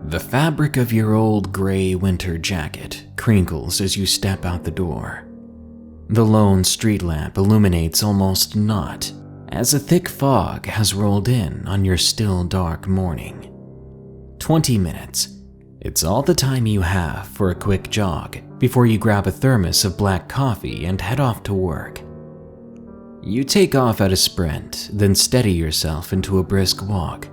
The fabric of your old gray winter jacket crinkles as you step out the door. The lone street lamp illuminates almost not, as a thick fog has rolled in on your still dark morning. 20 minutes. It's all the time you have for a quick jog before you grab a thermos of black coffee and head off to work. You take off at a sprint, then steady yourself into a brisk walk.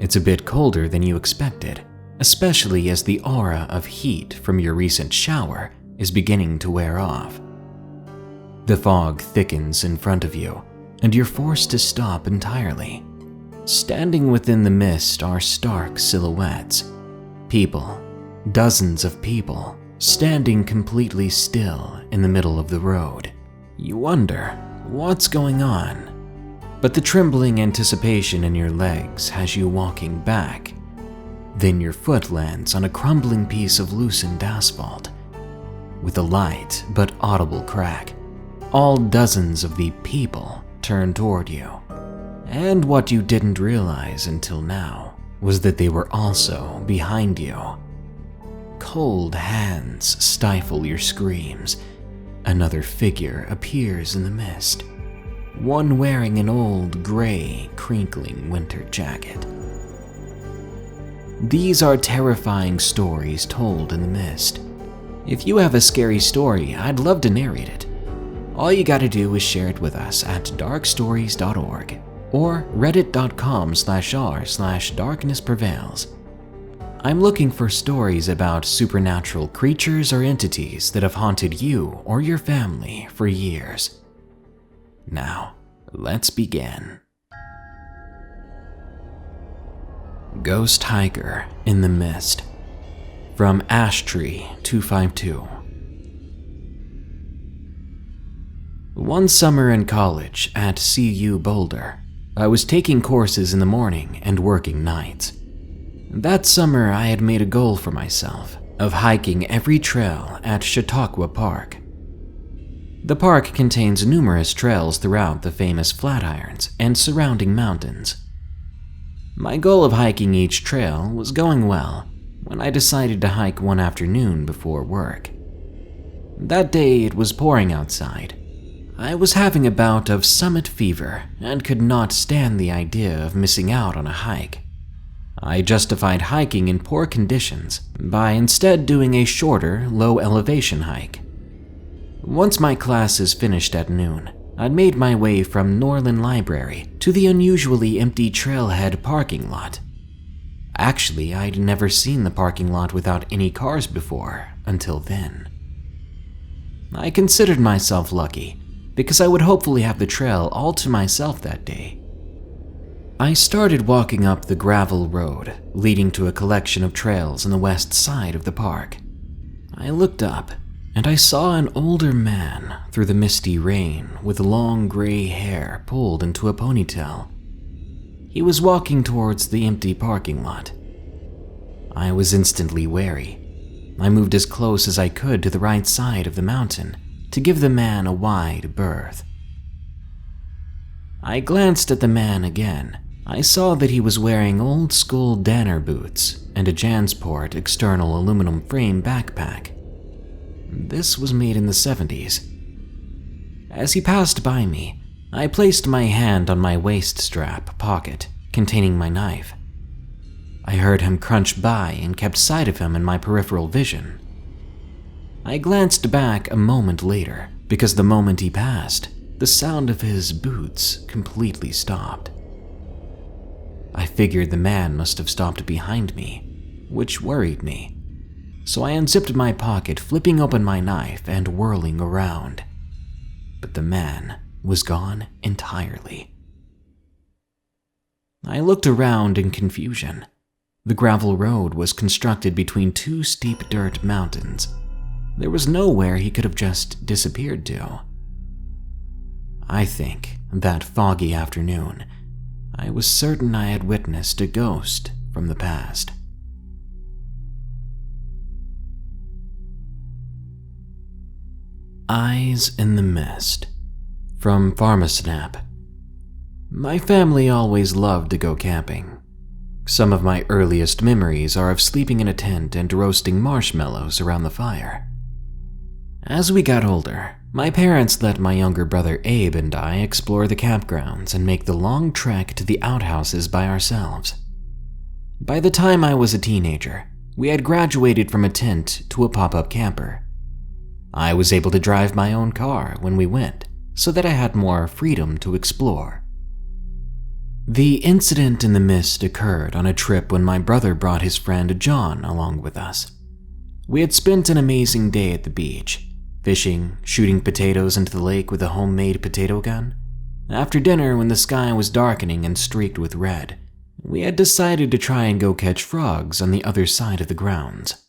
It's a bit colder than you expected, especially as the aura of heat from your recent shower is beginning to wear off. The fog thickens in front of you, and you're forced to stop entirely. Standing within the mist are stark silhouettes. People, dozens of people, standing completely still in the middle of the road. You wonder, what's going on? But the trembling anticipation in your legs has you walking back. Then your foot lands on a crumbling piece of loosened asphalt. With a light but audible crack, all dozens of the people turn toward you. And what you didn't realize until now was that they were also behind you. Cold hands stifle your screams. Another figure appears in the mist, one wearing an old gray, crinkling winter jacket. These are terrifying stories told in the mist. If you have a scary story, I'd love to narrate it. All you gotta do is share it with us at darkstories.org or reddit.com/r/darknessprevails. I'm looking for stories about supernatural creatures or entities that have haunted you or your family for years. Now, let's begin. Ghost Hiker in the Mist, from Ashtree252. One summer in college at CU Boulder, I was taking courses in the morning and working nights. That summer, I had made a goal for myself of hiking every trail at Chautauqua Park. The park contains numerous trails throughout the famous Flatirons and surrounding mountains. My goal of hiking each trail was going well when I decided to hike one afternoon before work. That day, it was pouring outside. I was having a bout of summit fever and could not stand the idea of missing out on a hike. I justified hiking in poor conditions by instead doing a shorter, low-elevation hike. Once my classes finished at noon, I'd made my way from Norland Library to the unusually empty trailhead parking lot. Actually, I'd never seen the parking lot without any cars before until then. I considered myself lucky because I would hopefully have the trail all to myself that day. I started walking up the gravel road leading to a collection of trails on the west side of the park. I looked up and I saw an older man through the misty rain with long gray hair pulled into a ponytail. He was walking towards the empty parking lot. I was instantly wary. I moved as close as I could to the right side of the mountain to give the man a wide berth. I glanced at the man again. I saw that he was wearing old-school Danner boots and a Jansport external aluminum frame backpack. This was made in the 70s. As he passed by me, I placed my hand on my waist strap pocket containing my knife. I heard him crunch by and kept sight of him in my peripheral vision. I glanced back a moment later because the moment he passed, the sound of his boots completely stopped. I figured the man must have stopped behind me, which worried me. So I unzipped my pocket, flipping open my knife and whirling around. But the man was gone entirely. I looked around in confusion. The gravel road was constructed between two steep dirt mountains. There was nowhere he could have just disappeared to. I think that foggy afternoon, I was certain I had witnessed a ghost from the past. Eyes in the Mist, from Pharmasnap. My family always loved to go camping. Some of my earliest memories are of sleeping in a tent and roasting marshmallows around the fire. As we got older, my parents let my younger brother Abe and I explore the campgrounds and make the long trek to the outhouses by ourselves. By the time I was a teenager, we had graduated from a tent to a pop-up camper. I was able to drive my own car when we went, so that I had more freedom to explore. The incident in the mist occurred on a trip when my brother brought his friend John along with us. We had spent an amazing day at the beach, fishing, shooting potatoes into the lake with a homemade potato gun. After dinner, when the sky was darkening and streaked with red, we had decided to try and go catch frogs on the other side of the grounds.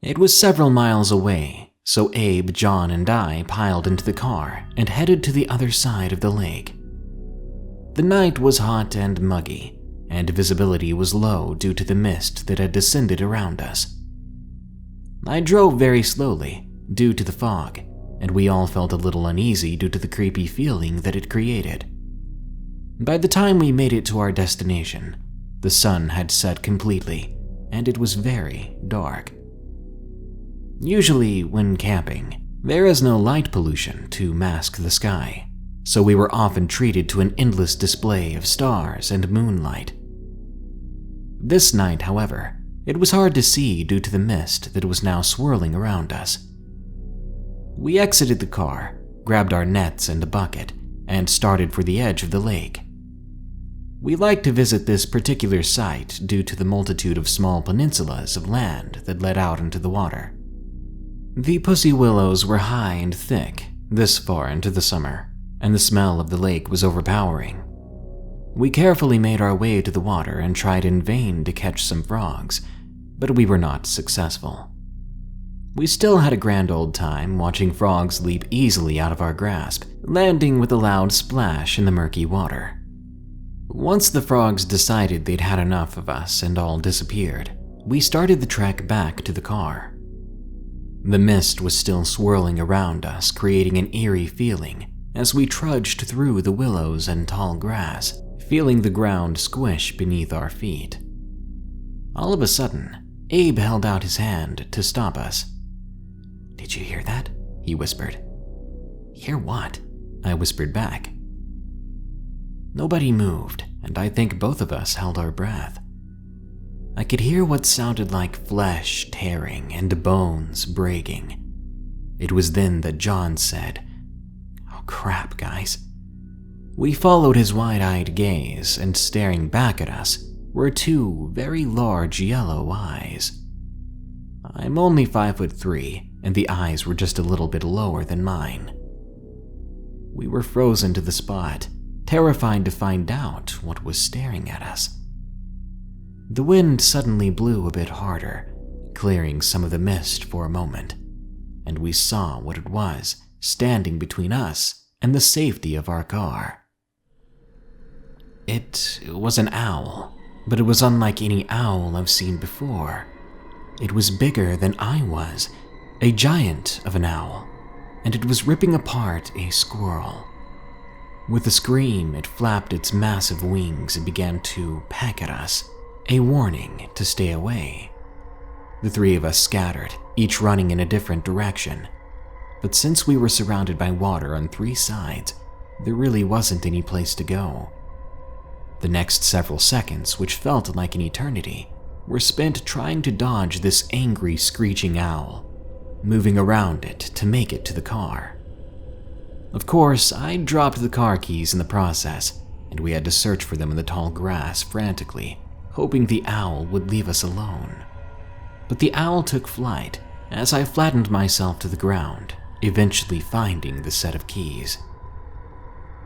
It was several miles away, so Abe, John, and I piled into the car and headed to the other side of the lake. The night was hot and muggy, and visibility was low due to the mist that had descended around us. I drove very slowly due to the fog, and we all felt a little uneasy due to the creepy feeling that it created. By the time we made it to our destination, the sun had set completely, and it was very dark. Usually, when camping, there is no light pollution to mask the sky, so we were often treated to an endless display of stars and moonlight. This night, however, it was hard to see due to the mist that was now swirling around us. We exited the car, grabbed our nets and a bucket, and started for the edge of the lake. We liked to visit this particular site due to the multitude of small peninsulas of land that led out into the water. The pussy willows were high and thick this far into the summer, and the smell of the lake was overpowering. We carefully made our way to the water and tried in vain to catch some frogs, but we were not successful. We still had a grand old time watching frogs leap easily out of our grasp, landing with a loud splash in the murky water. Once the frogs decided they'd had enough of us and all disappeared, we started the trek back to the car. The mist was still swirling around us, creating an eerie feeling as we trudged through the willows and tall grass, feeling the ground squish beneath our feet. All of a sudden, Abe held out his hand to stop us. "Did you hear that?" he whispered. "Hear what?" I whispered back. Nobody moved, and I think both of us held our breath. I could hear what sounded like flesh tearing and bones breaking. It was then that John said, "Oh crap, guys." We followed his wide-eyed gaze, and staring back at us were two very large yellow eyes. I'm only 5'3", and the eyes were just a little bit lower than mine. We were frozen to the spot, terrified to find out what was staring at us. The wind suddenly blew a bit harder, clearing some of the mist for a moment, and we saw what it was standing between us and the safety of our car. It was an owl, but it was unlike any owl I've seen before. It was bigger than I was, a giant of an owl, and it was ripping apart a squirrel. With a scream, it flapped its massive wings and began to peck at us, a warning to stay away. The three of us scattered, each running in a different direction. But since we were surrounded by water on three sides, there really wasn't any place to go. The next several seconds, which felt like an eternity, were spent trying to dodge this angry, screeching owl, moving around it to make it to the car. Of course, I dropped the car keys in the process, and we had to search for them in the tall grass frantically, hoping the owl would leave us alone. But the owl took flight as I flattened myself to the ground, eventually finding the set of keys.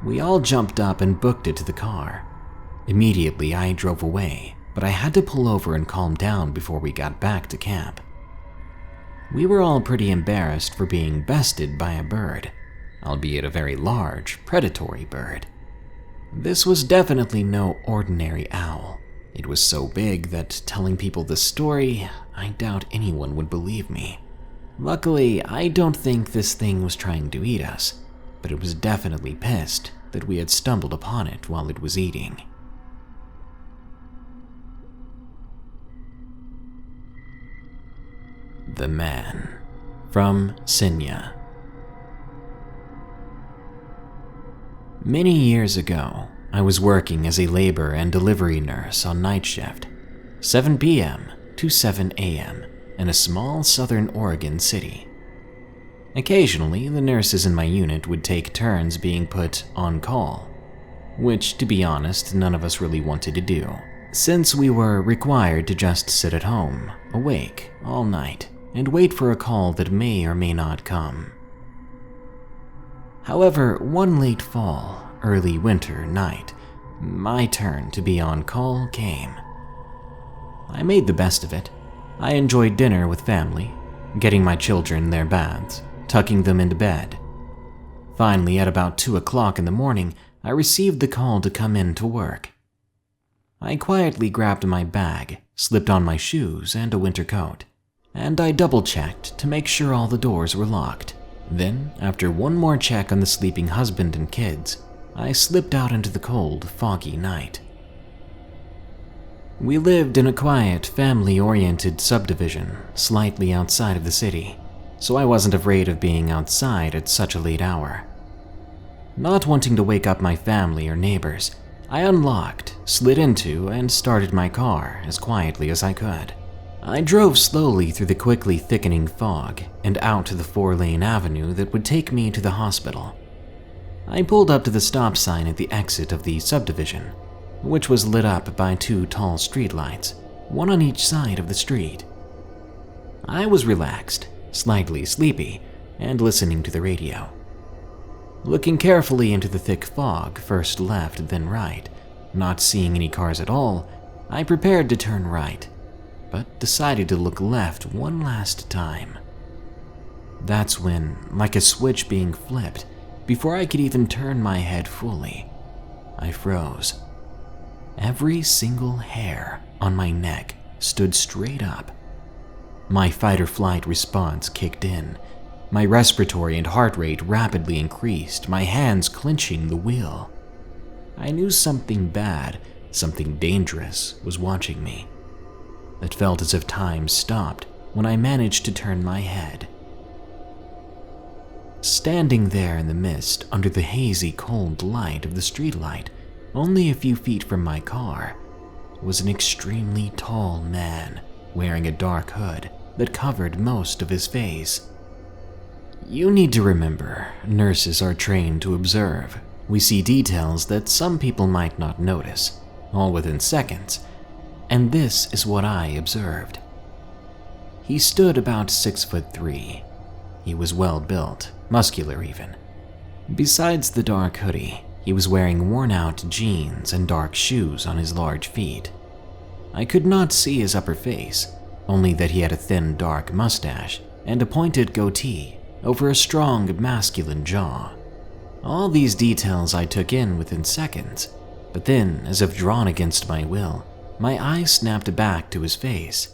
We all jumped up and booked it to the car. Immediately, I drove away, but I had to pull over and calm down before we got back to camp. We were all pretty embarrassed for being bested by a bird, albeit a very large, predatory bird. This was definitely no ordinary owl. It was so big that telling people the story, I doubt anyone would believe me. Luckily, I don't think this thing was trying to eat us, but it was definitely pissed that we had stumbled upon it while it was eating. The Man, from Sennia. Many years ago, I was working as a labor and delivery nurse on night shift, 7 p.m. to 7 a.m. in a small southern Oregon city. Occasionally, the nurses in my unit would take turns being put on call, which, to be honest, none of us really wanted to do, since we were required to just sit at home, awake all night, and wait for a call that may or may not come. However, one late fall, early winter night, my turn to be on call came. I made the best of it. I enjoyed dinner with family, getting my children their baths, tucking them into bed. Finally, at about 2 o'clock in the morning, I received the call to come in to work. I quietly grabbed my bag, slipped on my shoes and a winter coat, and I double-checked to make sure all the doors were locked. Then, after one more check on the sleeping husband and kids, I slipped out into the cold, foggy night. We lived in a quiet, family-oriented subdivision slightly outside of the city, so I wasn't afraid of being outside at such a late hour. Not wanting to wake up my family or neighbors, I unlocked, slid into, and started my car as quietly as I could. I drove slowly through the quickly thickening fog and out to the 4-lane avenue that would take me to the hospital. I pulled up to the stop sign at the exit of the subdivision, which was lit up by 2 tall streetlights, one on each side of the street. I was relaxed, slightly sleepy, and listening to the radio. Looking carefully into the thick fog, first left, then right, not seeing any cars at all, I prepared to turn right, but decided to look left one last time. That's when, like a switch being flipped, before I could even turn my head fully, I froze. Every single hair on my neck stood straight up. My fight-or-flight response kicked in. My respiratory and heart rate rapidly increased, my hands clenching the wheel. I knew something bad, something dangerous, was watching me. It felt as if time stopped when I managed to turn my head. Standing there in the mist under the hazy, cold light of the streetlight, only a few feet from my car, was an extremely tall man wearing a dark hood that covered most of his face. You need to remember, nurses are trained to observe. We see details that some people might not notice, all within seconds, and this is what I observed. He stood about 6'3". He was well built, muscular even. Besides the dark hoodie, he was wearing worn-out jeans and dark shoes on his large feet. I could not see his upper face, only that he had a thin dark mustache and a pointed goatee over a strong masculine jaw. All these details I took in within seconds, but then, as if drawn against my will, my eyes snapped back to his face.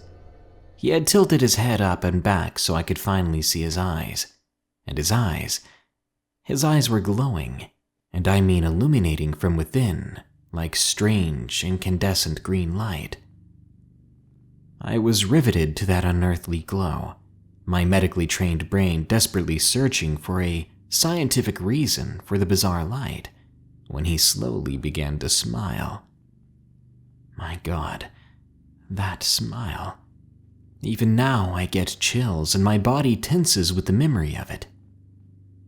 He had tilted his head up and back so I could finally see his eyes. And his eyes were glowing, and I mean illuminating from within, like strange, incandescent green light. I was riveted to that unearthly glow, my medically trained brain desperately searching for a scientific reason for the bizarre light, when he slowly began to smile. My God, that smile. Even now I get chills and my body tenses with the memory of it.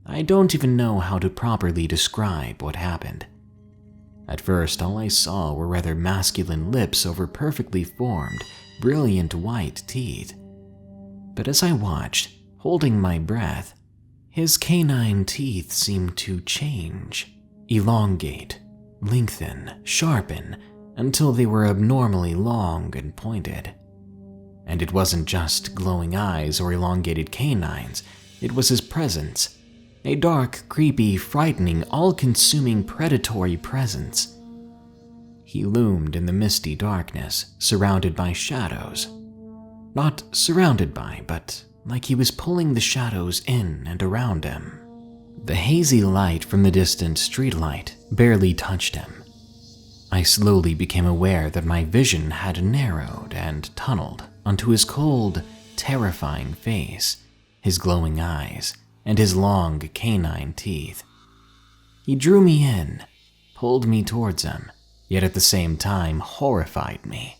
I don't even know how to properly describe what happened. At first, all I saw were rather masculine lips over perfectly formed, brilliant white teeth. But as I watched, holding my breath, his canine teeth seemed to change, elongate, lengthen, sharpen, until they were abnormally long and pointed. And it wasn't just glowing eyes or elongated canines, it was his presence, a dark, creepy, frightening, all-consuming predatory presence. He loomed in the misty darkness, surrounded by shadows. Not surrounded by, but like he was pulling the shadows in and around him. The hazy light from the distant streetlight barely touched him. I slowly became aware that my vision had narrowed and tunneled onto his cold, terrifying face, his glowing eyes, and his long canine teeth. He drew me in, pulled me towards him, yet at the same time horrified me.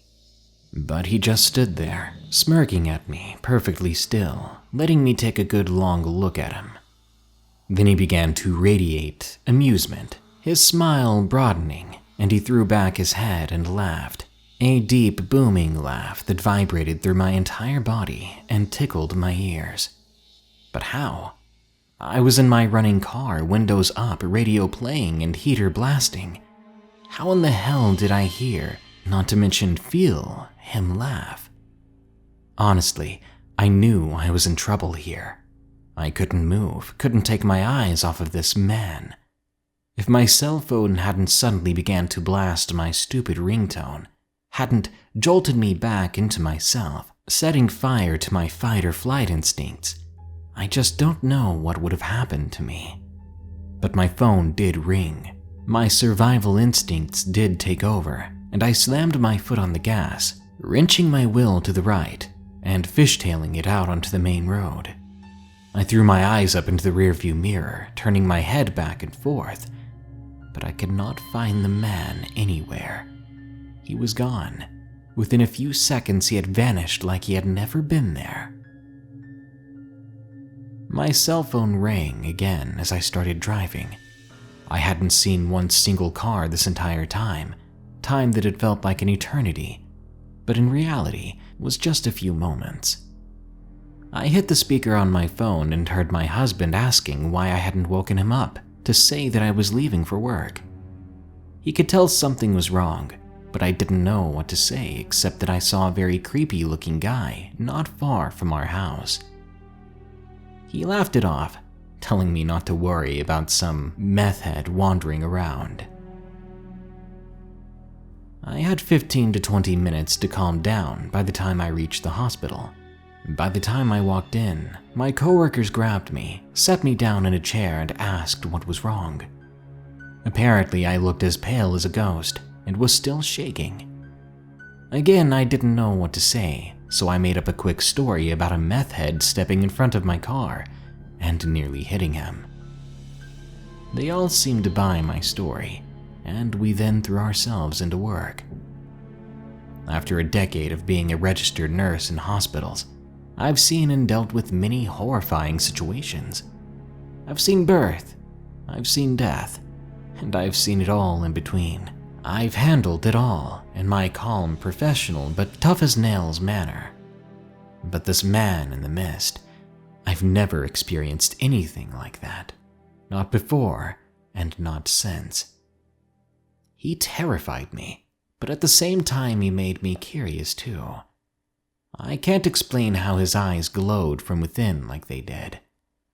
But he just stood there, smirking at me, perfectly still, letting me take a good long look at him. Then he began to radiate amusement, his smile broadening, and he threw back his head and laughed, a deep, booming laugh that vibrated through my entire body and tickled my ears. But how? I was in my running car, windows up, radio playing, and heater blasting. How in the hell did I hear, not to mention feel, him laugh? Honestly, I knew I was in trouble here. I couldn't move, couldn't take my eyes off of this man. If my cell phone hadn't suddenly began to blast my stupid ringtone, hadn't jolted me back into myself, setting fire to my fight or flight instincts, I just don't know what would have happened to me. But my phone did ring. My survival instincts did take over, and I slammed my foot on the gas, wrenching my wheel to the right and fishtailing it out onto the main road. I threw my eyes up into the rearview mirror, turning my head back and forth, but I could not find the man anywhere. He was gone. Within a few seconds, he had vanished like he had never been there. My cell phone rang again as I started driving. I hadn't seen one single car this entire time that had felt like an eternity, but in reality was just a few moments. I hit the speaker on my phone and heard my husband asking why I hadn't woken him up to say that I was leaving for work. He could tell something was wrong, but I didn't know what to say except that I saw a very creepy-looking guy not far from our house. He laughed it off, telling me not to worry about some meth head wandering around. I had 15 to 20 minutes to calm down by the time I reached the hospital. By the time I walked in, my coworkers grabbed me, set me down in a chair, and asked what was wrong. Apparently, I looked as pale as a ghost and was still shaking. Again, I didn't know what to say, so I made up a quick story about a meth head stepping in front of my car and nearly hitting him. They all seemed to buy my story, and we then threw ourselves into work. After a decade of being a registered nurse in hospitals, I've seen and dealt with many horrifying situations. I've seen birth, I've seen death, and I've seen it all in between. I've handled it all in my calm, professional, but tough-as-nails manner. But this man in the mist, I've never experienced anything like that. Not before, and not since. He terrified me, but at the same time he made me curious too. I can't explain how his eyes glowed from within like they did,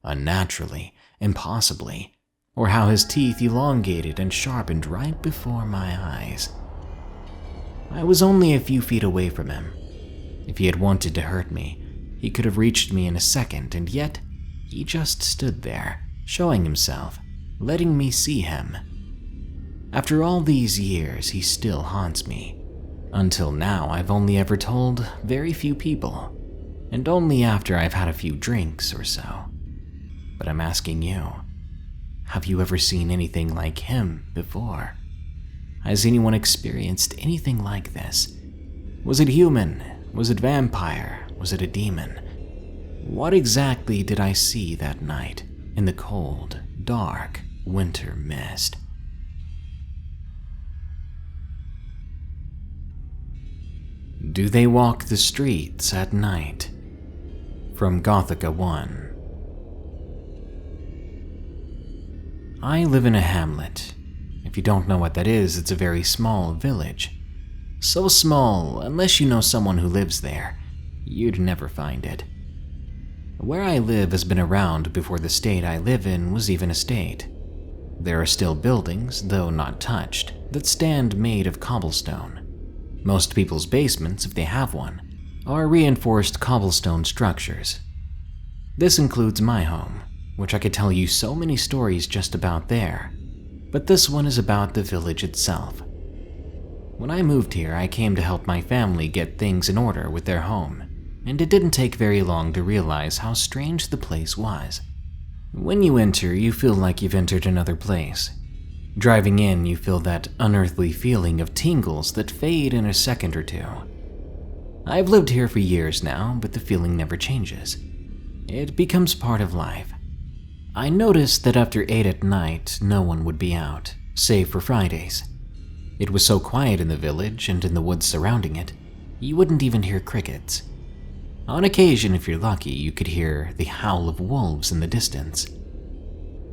unnaturally, impossibly, or how his teeth elongated and sharpened right before my eyes. I was only a few feet away from him. If he had wanted to hurt me, he could have reached me in a second, and yet he just stood there, showing himself, letting me see him. After all these years, he still haunts me. Until now, I've only ever told very few people, and only after I've had a few drinks or so. But I'm asking you, have you ever seen anything like him before? Has anyone experienced anything like this? Was it human? Was it vampire? Was it a demon? What exactly did I see that night in the cold, dark winter mist? Do they walk the streets at night? From Gothica 1. I live in a hamlet. If you don't know what that is, it's a very small village. So small, unless you know someone who lives there, you'd never find it. Where I live has been around before the state I live in was even a state. There are still buildings, though not touched, that stand made of cobblestone. Most people's basements, if they have one, are reinforced cobblestone structures. This includes my home, which I could tell you so many stories just about there, but this one is about the village itself. When I moved here, I came to help my family get things in order with their home, and it didn't take very long to realize how strange the place was. When you enter, you feel like you've entered another place. Driving in, you feel that unearthly feeling of tingles that fade in a second or two. I've lived here for years now, but the feeling never changes. It becomes part of life. I noticed that after 8 at night, no one would be out, save for Fridays. It was so quiet in the village and in the woods surrounding it, you wouldn't even hear crickets. On occasion, if you're lucky, you could hear the howl of wolves in the distance.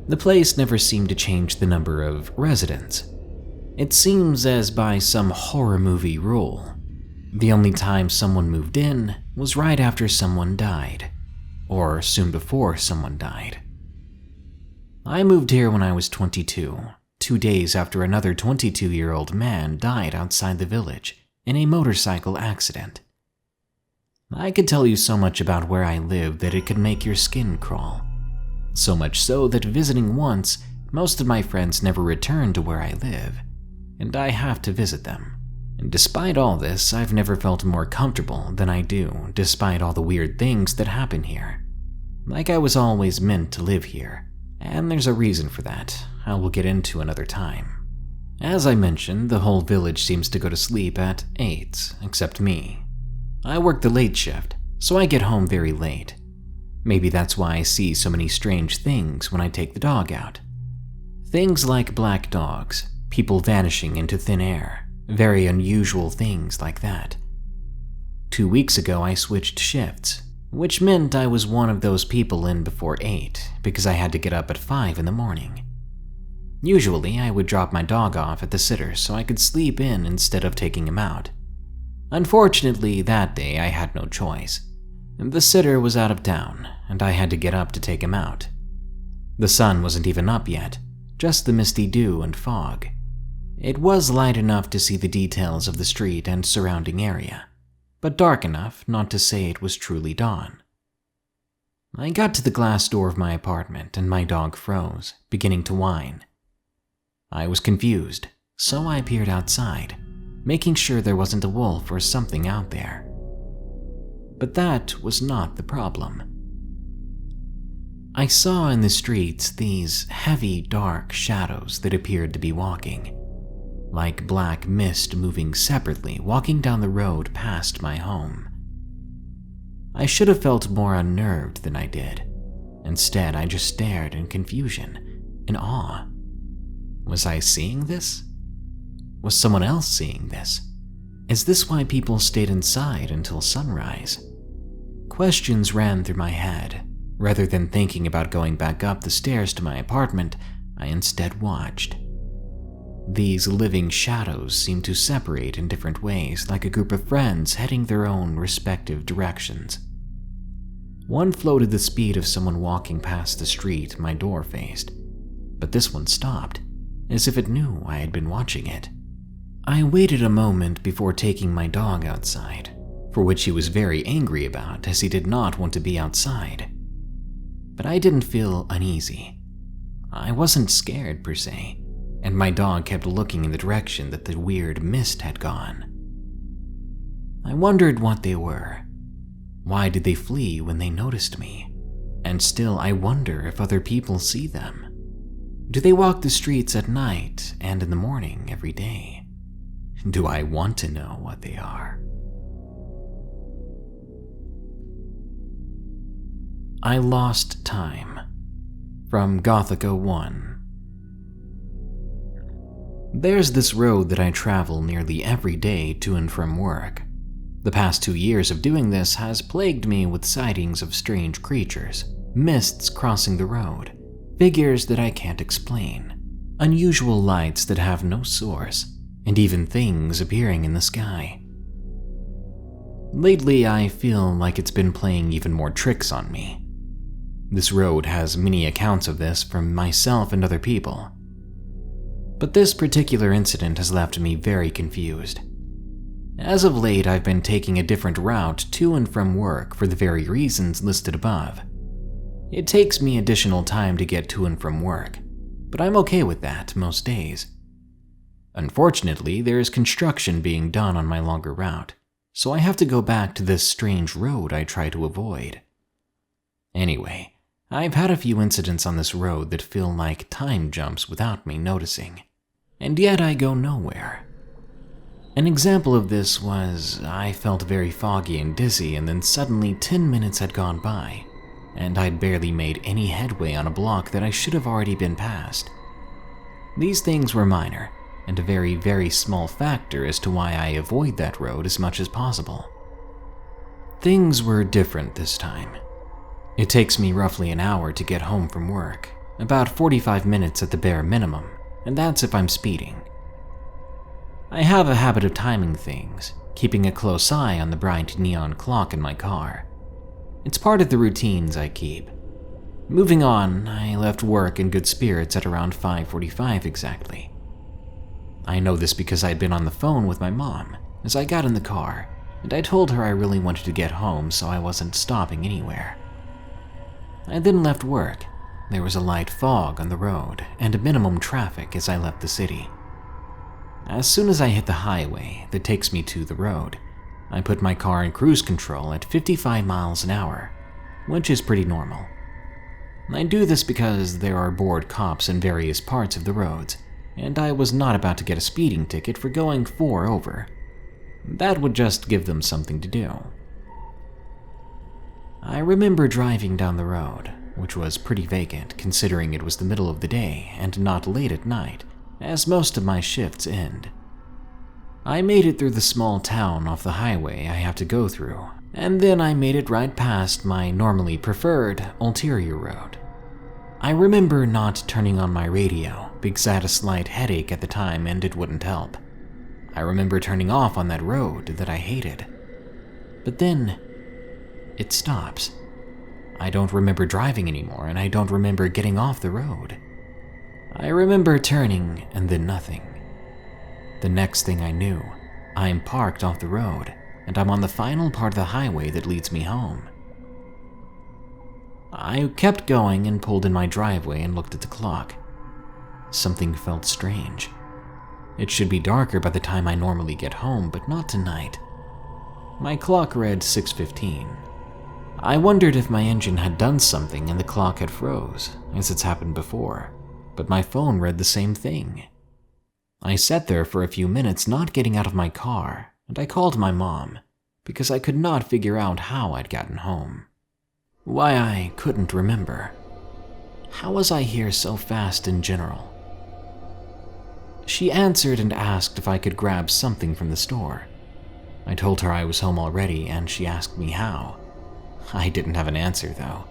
The place never seemed to change the number of residents. It seems as by some horror movie rule. The only time someone moved in was right after someone died, or soon before someone died. I moved here when I was 22, 2 days after another 22-year-old man died outside the village in a motorcycle accident. I could tell you so much about where I live that it could make your skin crawl. So much so that visiting once, most of my friends never return to where I live, and I have to visit them. And despite all this, I've never felt more comfortable than I do despite all the weird things that happen here. Like I was always meant to live here, and there's a reason for that I will get into another time. As I mentioned, the whole village seems to go to sleep at 8, except me. I work the late shift, so I get home very late. Maybe that's why I see so many strange things when I take the dog out. Things like black dogs, people vanishing into thin air, very unusual things like that. 2 weeks ago I switched shifts, which meant I was one of those people in before 8 because I had to get up at 5 in the morning. Usually I would drop my dog off at the sitter so I could sleep in instead of taking him out. Unfortunately, that day I had no choice. The sitter was out of town, and I had to get up to take him out. The sun wasn't even up yet, just the misty dew and fog. It was light enough to see the details of the street and surrounding area, but dark enough not to say it was truly dawn. I got to the glass door of my apartment and my dog froze, beginning to whine. I was confused, so I peered outside, making sure there wasn't a wolf or something out there. But that was not the problem. I saw in the streets these heavy, dark shadows that appeared to be walking, like black mist moving separately, walking down the road past my home. I should have felt more unnerved than I did. Instead, I just stared in confusion, in awe. Was I seeing this? Was someone else seeing this? Is this why people stayed inside until sunrise? Questions ran through my head. Rather than thinking about going back up the stairs to my apartment, I instead watched. These living shadows seemed to separate in different ways, like a group of friends heading their own respective directions. One flowed at the speed of someone walking past the street my door faced, but this one stopped, as if it knew I had been watching it. I waited a moment before taking my dog outside, for which he was very angry about as he did not want to be outside. But I didn't feel uneasy. I wasn't scared per se, and my dog kept looking in the direction that the weird mist had gone. I wondered what they were. Why did they flee when they noticed me? And still I wonder if other people see them. Do they walk the streets at night and in the morning every day? Do I want to know what they are? I Lost Time, from Gothica 1. There's this road that I travel nearly every day to and from work. The past 2 years of doing this has plagued me with sightings of strange creatures, mists crossing the road, figures that I can't explain, unusual lights that have no source, and even things appearing in the sky. Lately, I feel like it's been playing even more tricks on me. This road has many accounts of this from myself and other people. But this particular incident has left me very confused. As of late, I've been taking a different route to and from work for the very reasons listed above. It takes me additional time to get to and from work, but I'm okay with that most days. Unfortunately, there is construction being done on my longer route, so I have to go back to this strange road I try to avoid. Anyway, I've had a few incidents on this road that feel like time jumps without me noticing, and yet I go nowhere. An example of this was I felt very foggy and dizzy, and then suddenly 10 minutes had gone by, and I'd barely made any headway on a block that I should have already been past. These things were minor, and a very, very small factor as to why I avoid that road as much as possible. Things were different this time. It takes me roughly an hour to get home from work, about 45 minutes at the bare minimum, and that's if I'm speeding. I have a habit of timing things, keeping a close eye on the bright neon clock in my car. It's part of the routines I keep. Moving on, I left work in good spirits at around 5:45 exactly. I know this because I'd been on the phone with my mom as I got in the car, and I told her I really wanted to get home so I wasn't stopping anywhere. I then left work. There was a light fog on the road and minimum traffic as I left the city. As soon as I hit the highway that takes me to the road, I put my car in cruise control at 55 miles an hour, which is pretty normal. I do this because there are bored cops in various parts of the roads, and I was not about to get a speeding ticket for going 4 over. That would just give them something to do. I remember driving down the road, which was pretty vacant considering it was the middle of the day and not late at night, as most of my shifts end. I made it through the small town off the highway I have to go through, and then I made it right past my normally preferred ulterior road. I remember not turning on my radio because I had a slight headache at the time and it wouldn't help. I remember turning off on that road that I hated. But then, it stops. I don't remember driving anymore, and I don't remember getting off the road. I remember turning and then nothing. The next thing I knew, I'm parked off the road, and I'm on the final part of the highway that leads me home. I kept going and pulled in my driveway and looked at the clock. Something felt strange. It should be darker by the time I normally get home, but not tonight. My clock read 6:15. I wondered if my engine had done something and the clock had froze, as it's happened before, but my phone read the same thing. I sat there for a few minutes not getting out of my car, and I called my mom, because I could not figure out how I'd gotten home. Why I couldn't remember. How was I here so fast in general? She answered and asked if I could grab something from the store. I told her I was home already, and she asked me how. I didn't have an answer, though.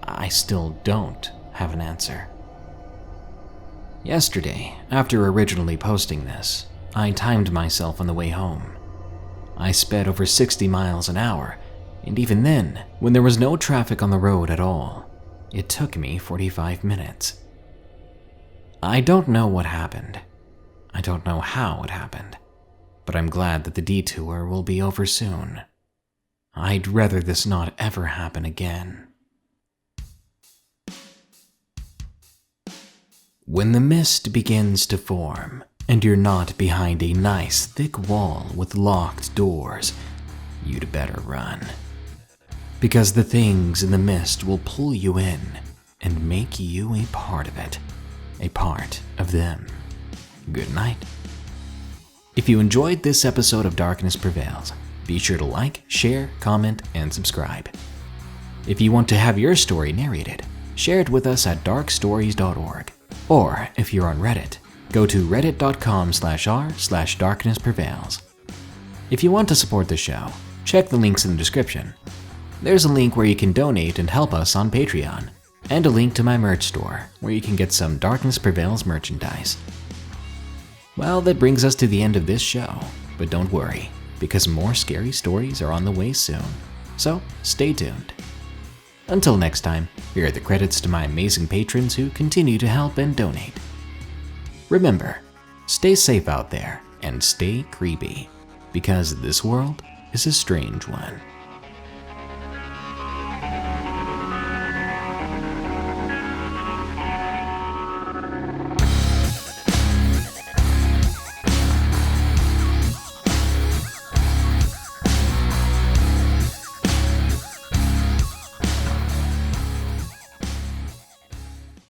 I still don't have an answer. Yesterday, after originally posting this, I timed myself on the way home. I sped over 60 miles an hour, and even then, when there was no traffic on the road at all, it took me 45 minutes. I don't know what happened. I don't know how it happened, but I'm glad that the detour will be over soon. I'd rather this not ever happen again. When the mist begins to form, and you're not behind a nice thick wall with locked doors, you'd better run. Because the things in the mist will pull you in and make you a part of it, a part of them. Good night. If you enjoyed this episode of Darkness Prevails, be sure to like, share, comment, and subscribe. If you want to have your story narrated, share it with us at darkstories.org. Or, if you're on Reddit, go to reddit.com/r/darknessprevails. If you want to support the show, check the links in the description. There's a link where you can donate and help us on Patreon, and a link to my merch store, where you can get some Darkness Prevails merchandise. Well, that brings us to the end of this show, but don't worry, because more scary stories are on the way soon, so stay tuned. Until next time, here are the credits to my amazing patrons who continue to help and donate. Remember, stay safe out there and stay creepy, because this world is a strange one.